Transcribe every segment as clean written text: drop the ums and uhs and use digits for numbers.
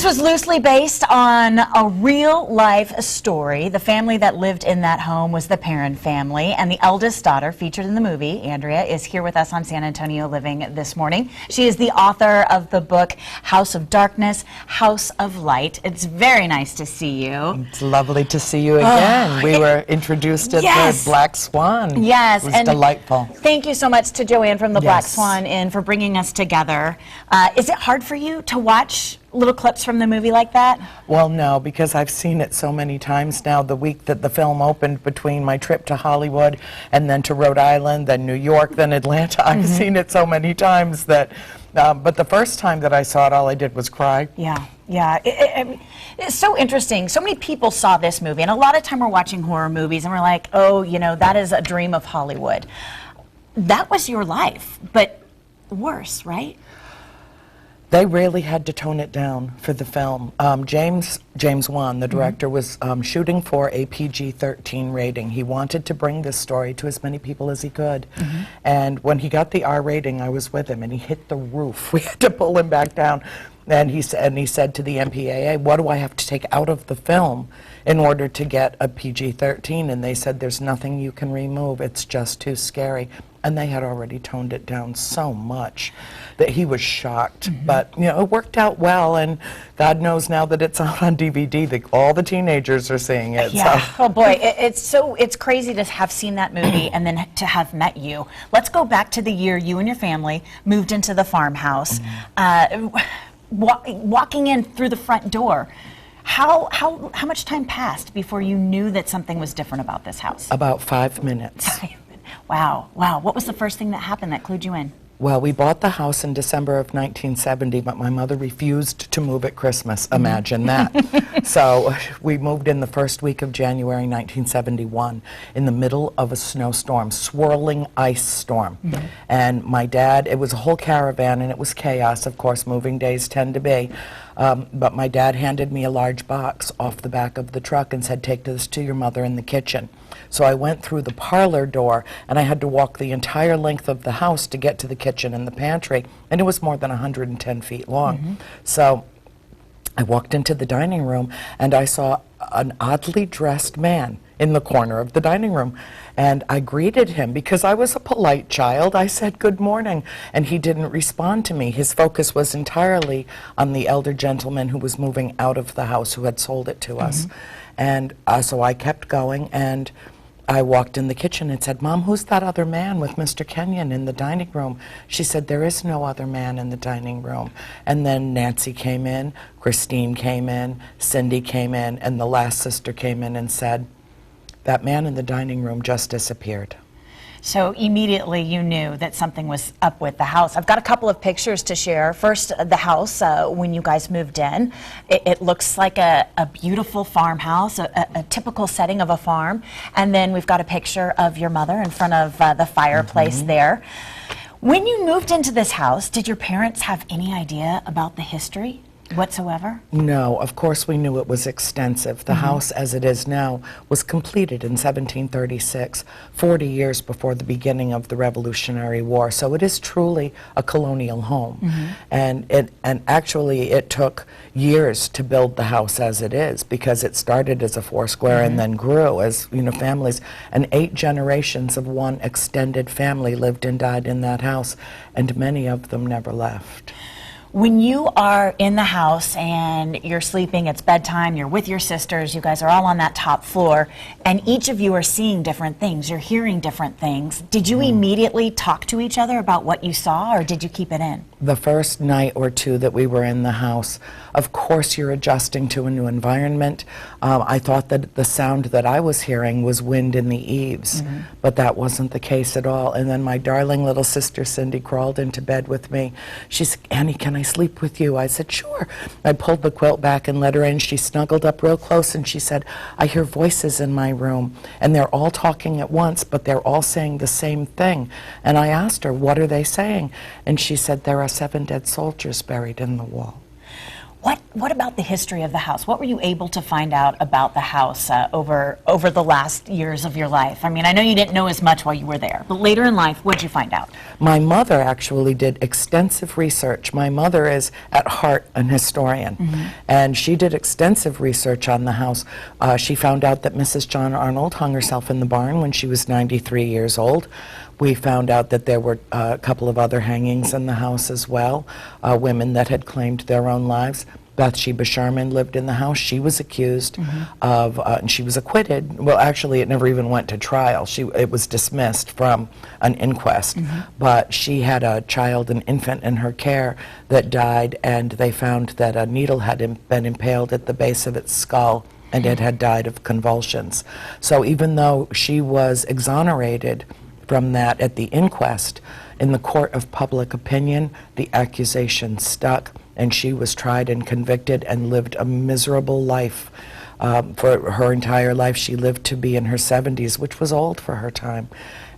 This was loosely based on a real-life story. The family that lived in that home was the Perrin family, and the eldest daughter featured in the movie, Andrea, is here with us on San Antonio Living this morning. She is the author of the book House of Darkness, House of Light. It's very nice to see you. It's lovely to see you again. We were introduced at the Black Swan. Yes. It was delightful. Thank you so much to Joanne from the Black Swan Inn for bringing us together. Is it hard for you to watch little clips from the movie like that? Well, no, because I've seen it so many times now. The week that the film opened, between my trip to Hollywood and then to Rhode Island, then New York, then Atlanta, I've seen it so many times that, but the first time that I saw it, all I did was cry. Yeah. It's so interesting. So many people saw this movie, and a lot of time we're watching horror movies and we're like, oh, you know, that is a dream of Hollywood. That was your life, but worse, right? They really had to tone it down for the film. James Wan, the director, was shooting for a PG-13 rating. He wanted to bring this story to as many people as he could. And when he got the R rating, I was with him, and he hit the roof. We had to pull him back down. And he said to the MPAA, what do I have to take out of the film in order to get a PG-13? And they said, there's nothing you can remove. It's just too scary. And they had already toned it down so much that he was shocked. But, you know, it worked out well, and God knows now that it's out on DVD that all the teenagers are seeing it. Yeah. So. Oh boy, it's crazy to have seen that movie and then to have met you. Let's go back to the year you and your family moved into the farmhouse. Walking in through the front door, how much time passed before you knew that something was different about this house? About 5 minutes. Wow. What was the first thing that happened that clued you in? Well, we bought the house in December of 1970, but my mother refused to move at Christmas. Imagine that. So we moved in the first week of January 1971 in the middle of a snowstorm, swirling ice storm. And my dad, it was a whole caravan, and it was chaos, of course, moving days tend to be. But my dad handed me a large box off the back of the truck and said, take this to your mother in the kitchen. So I went through the parlor door, and I had to walk the entire length of the house to get to the kitchen and the pantry, and it was more than 110 feet long. So I walked into the dining room, and I saw an oddly dressed man in the corner of the dining room. And I greeted him because I was a polite child. I said, good morning, and he didn't respond to me. His focus was entirely on the elder gentleman who was moving out of the house, who had sold it to us. And so I kept going, and I walked in the kitchen and said, Mom, who's that other man with Mr. Kenyon in the dining room? She said, there is no other man in the dining room. And then Nancy came in, Christine came in, Cindy came in, and the last sister came in and said, that man in the dining room just disappeared. So immediately you knew that something was up with the house. I've got a couple of pictures to share. First, the house when you guys moved in. It looks like a beautiful farmhouse, a typical setting of a farm. And then we've got a picture of your mother in front of the fireplace there. When you moved into this house, did your parents have any idea about the history whatsoever? No, of course we knew it was extensive. The house as it is now was completed in 1736, 40 years before the beginning of the Revolutionary War. So it is truly a colonial home. And actually it took years to build the house as it is, because it started as a four-square and then grew as, you know, families. And 8 generations of one extended family lived and died in that house, and many of them never left. When you are in the house and you're sleeping, it's bedtime, you're with your sisters, you guys are all on that top floor, and each of you are seeing different things, you're hearing different things. Did you immediately talk to each other about what you saw, or did you keep it in? The first night or two that we were in the house, of course you're adjusting to a new environment. I thought that the sound that I was hearing was wind in the eaves, but that wasn't the case at all. And then my darling little sister Cindy crawled into bed with me. She said, Annie, can I sleep with you? I said, sure. I pulled the quilt back and let her in. She snuggled up real close and she said, I hear voices in my room, and they're all talking at once, but they're all saying the same thing. And I asked her, what are they saying? And she said, there are 7 dead soldiers buried in the wall. What about the history of the house? What were you able to find out about the house over the last years of your life? I mean, I know you didn't know as much while you were there, but later in life, what did you find out? My mother actually did extensive research. My mother is at heart an historian, and she did extensive research on the house. She found out that Mrs. John Arnold hung herself in the barn when she was 93 years old. We found out that there were a couple of other hangings in the house as well, women that had claimed their own lives. Bathsheba Sharman lived in the house. She was accused of, and she was acquitted. Well, actually, it never even went to trial. It was dismissed from an inquest. But she had a child, an infant in her care that died, and they found that a needle had been impaled at the base of its skull, and it had died of convulsions. So even though she was exonerated from that at the inquest, in the court of public opinion, the accusation stuck, and she was tried and convicted and lived a miserable life. For her entire life, she lived to be in her 70s, which was old for her time.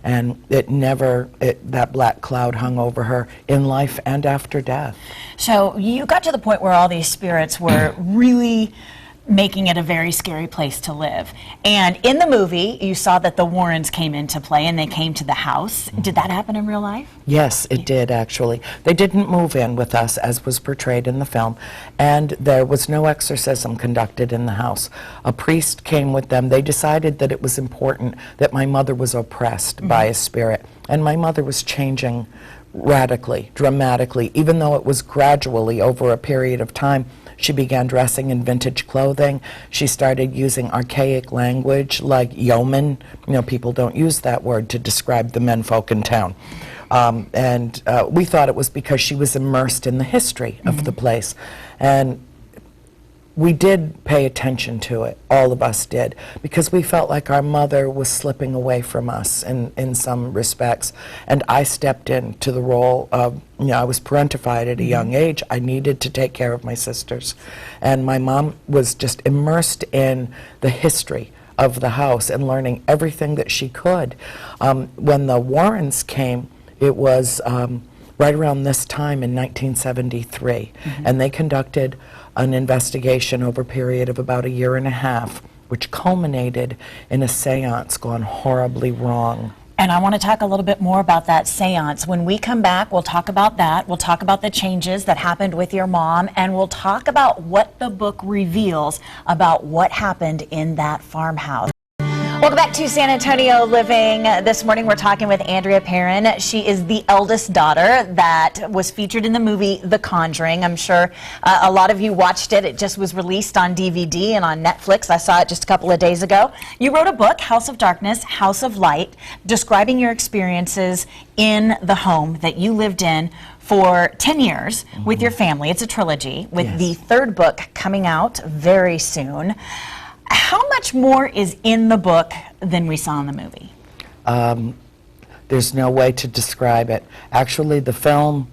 And that black cloud hung over her in life and after death. So you got to the point where all these spirits were really making it a very scary place to live. And in the movie, you saw that the Warrens came into play and they came to the house. Did that happen in real life? Yes, it did, actually. They didn't move in with us, as was portrayed in the film, and there was no exorcism conducted in the house. A priest came with them. They decided that it was important that my mother was oppressed by a spirit, and my mother was changing radically, dramatically, even though it was gradually over a period of time. She began dressing in vintage clothing. She started using archaic language like yeoman. You know, people don't use that word to describe the menfolk in town. And we thought it was because she was immersed in the history of the place. And we did pay attention to it, all of us did, because we felt like our mother was slipping away from us in some respects. And I stepped into the role of, I was parentified at a young age. I needed to take care of my sisters. And my mom was just immersed in the history of the house and learning everything that she could. When the Warrens came, it was right around this time in 1973, and they conducted an investigation over a period of about a year and a half, which culminated in a seance gone horribly wrong. And I want to talk a little bit more about that seance. When we come back, we'll talk about that. We'll talk about the changes that happened with your mom, and we'll talk about what the book reveals about what happened in that farmhouse. Welcome back to San Antonio Living. This morning we're talking with Andrea Perrin. She is the eldest daughter that was featured in the movie The Conjuring. I'm sure a lot of you watched it. It just was released on DVD and on Netflix. I saw it just a couple of days ago. You wrote a book, House of Darkness, House of Light, describing your experiences in the home that you lived in for 10 years with your family. It's a trilogy with the third book coming out very soon. How much more is in the book than we saw in the movie? There's no way to describe it. Actually, the film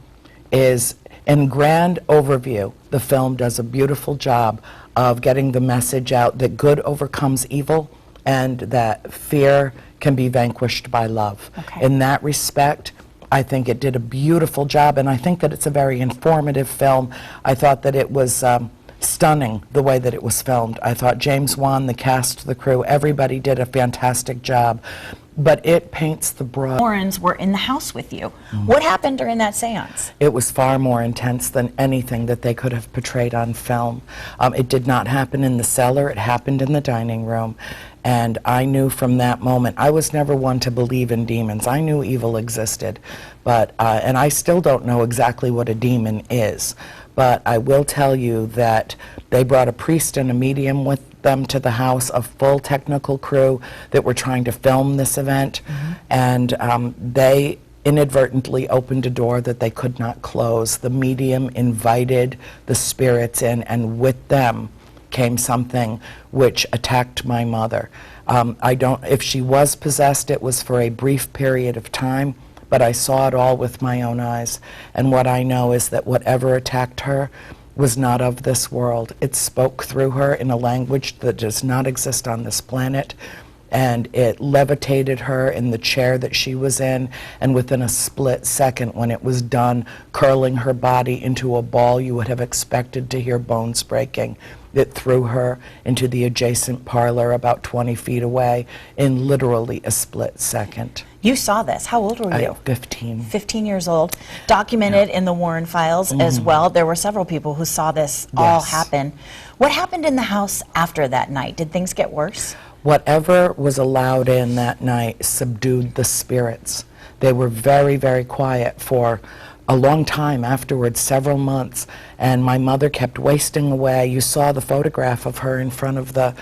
is, in grand overview, the film does a beautiful job of getting the message out that good overcomes evil and that fear can be vanquished by love. Okay. In that respect, I think it did a beautiful job, and I think that it's a very informative film. I thought that it was stunning the way that it was filmed. I thought James Wan, the cast, the crew, everybody did a fantastic job. But it paints the broad. Warrens were in the house with you. What happened during that seance? It was far more intense than anything that they could have portrayed on film. It did not happen in the cellar, it happened in the dining room. And I knew from that moment, I was never one to believe in demons. I knew evil existed, but and I still don't know exactly what a demon is. But I will tell you that they brought a priest and a medium with them to the house, a full technical crew that were trying to film this event, and they inadvertently opened a door that they could not close. The medium invited the spirits in, and with them came something which attacked my mother. If she was possessed, it was for a brief period of time, but I saw it all with my own eyes. And what I know is that whatever attacked her was not of this world. It spoke through her in a language that does not exist on this planet. and it levitated her in the chair that she was in, and within a split second, when it was done, curling her body into a ball you would have expected to hear bones breaking. It threw her into the adjacent parlor about 20 feet away in literally a split second. You saw this. How old were you? 15. 15 years old. Documented in the Warren files as well. There were several people who saw this all happen. What happened in the house after that night? Did things get worse? Whatever was allowed in that night subdued the spirits. They were very, very quiet for a long time afterwards, several months, and my mother kept wasting away. You saw the photograph of her in front of the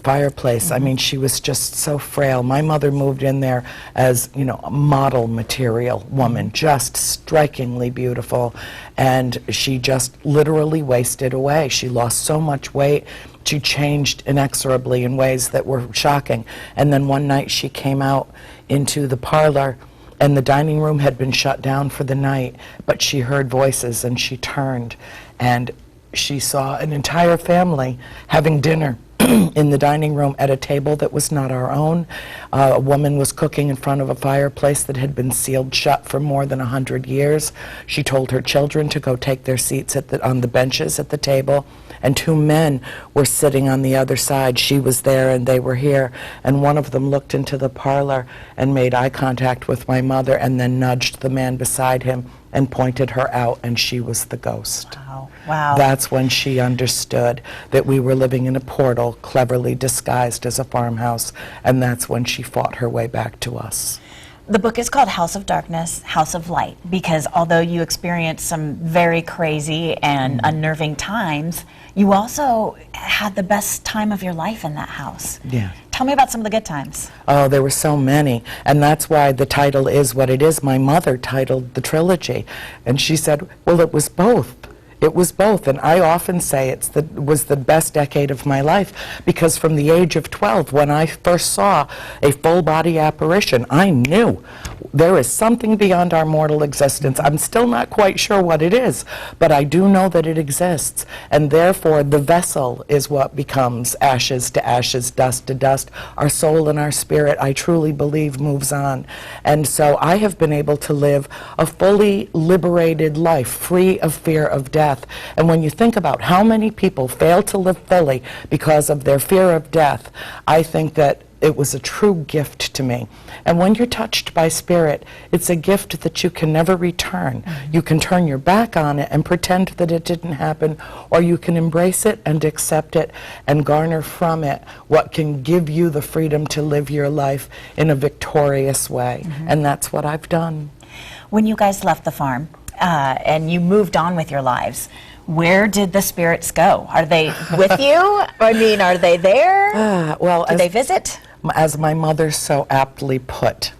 fireplace. I mean, she was just so frail. My mother moved in there as, you know, a model material woman, just strikingly beautiful, and she just literally wasted away. She lost so much weight. She changed inexorably in ways that were shocking. And then one night she came out into the parlor, and the dining room had been shut down for the night, but she heard voices, and she turned, and she saw an entire family having dinner in the dining room at a table that was not our own. A woman was cooking in front of a fireplace that had been sealed shut for more than 100 years. She told her children to go take their seats on the benches at the table, and two men were sitting on the other side. She was there and they were here, and one of them looked into the parlor and made eye contact with my mother and then nudged the man beside him and pointed her out, and she was the ghost. Wow. Wow. That's when she understood that we were living in a portal cleverly disguised as a farmhouse, and that's when she fought her way back to us. The book is called House of Darkness, House of Light, because although you experienced some very crazy and unnerving times, you also had the best time of your life in that house. Yeah. Tell me about some of the good times. Oh, there were so many, and that's why the title is what it is. My mother titled the trilogy, and she said, well, it was both. It was both, and I often say it was the best decade of my life, because from the age of 12, when I first saw a full-body apparition, I knew there is something beyond our mortal existence. I'm still not quite sure what it is, but I do know that it exists, and therefore the vessel is what becomes ashes to ashes, dust to dust. Our soul and our spirit, I truly believe, moves on, and so I have been able to live a fully liberated life, free of fear of death. And when you think about how many people fail to live fully because of their fear of death, I think that it was a true gift to me. And when you're touched by spirit, it's a gift that you can never return. You can turn your back on it and pretend that it didn't happen, or you can embrace it and accept it and garner from it what can give you the freedom to live your life in a victorious way. And that's what I've done. When you guys left the farm and you moved on with your lives, where did the spirits go? Are they with you? I mean, are they there? Well, did they visit? As my mother so aptly put,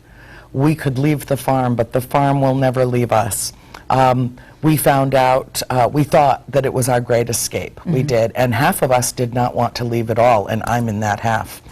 we could leave the farm, but the farm will never leave us. We found out, we thought that it was our great escape. We did, and half of us did not want to leave at all, and I'm in that half.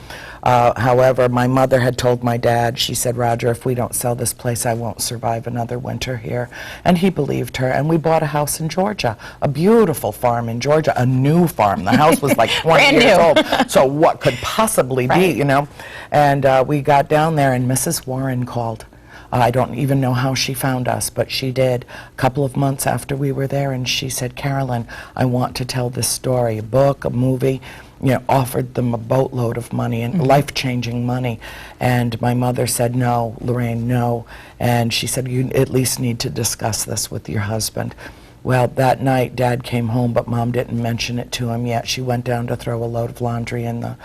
However, my mother had told my dad, she said, Roger, if we don't sell this place, I won't survive another winter here. And he believed her, and we bought a house in Georgia, a beautiful farm in Georgia, a new farm. The house was like 20 years old, so what could possibly be, you know? And we got down there, and Mrs. Warren called. I don't even know how she found us, but she did a couple of months after we were there, and she said, Carolyn, I want to tell this story, a book, a movie. You know, offered them a boatload of money and life-changing money. And my mother said, no, Lorraine, no. And she said, you at least need to discuss this with your husband. Well, that night, Dad came home, but Mom didn't mention it to him yet. She went down to throw a load of laundry in the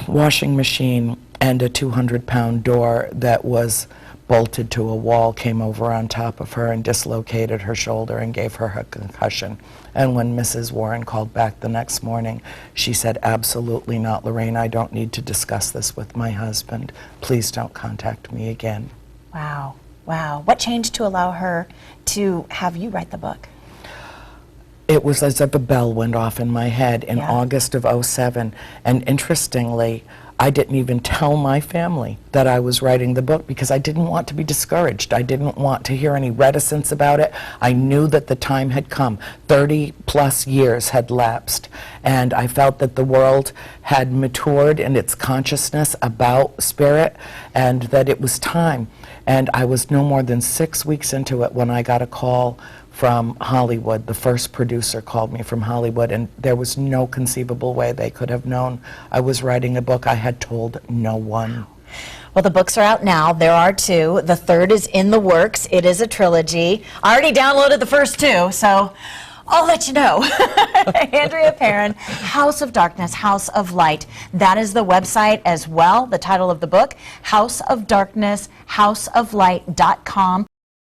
washing machine, and a 200-pound door that was bolted to a wall came over on top of her and dislocated her shoulder and gave her a concussion. And when Mrs. Warren called back the next morning, she said, absolutely not, Lorraine, I don't need to discuss this with my husband. Please don't contact me again. Wow, wow. What changed to allow her to have you write the book? It was as if a bell went off in my head in August of '07, and interestingly, I didn't even tell my family that I was writing the book because I didn't want to be discouraged. I didn't want to hear any reticence about it. I knew that the time had come. 30 plus years had lapsed, and I felt that the world had matured in its consciousness about spirit and that it was time. And I was no more than 6 weeks into it when I got a call from Hollywood. The first producer called me from Hollywood, and there was no conceivable way they could have known I was writing a book. I had told no one. Well, the books are out now. There are 2. The third is in the works. It is a trilogy. I already downloaded the first 2, so I'll let you know. Andrea Perron, House of Darkness, House of Light. That is the website as well, the title of the book, houseofdarknesshouseoflight.com.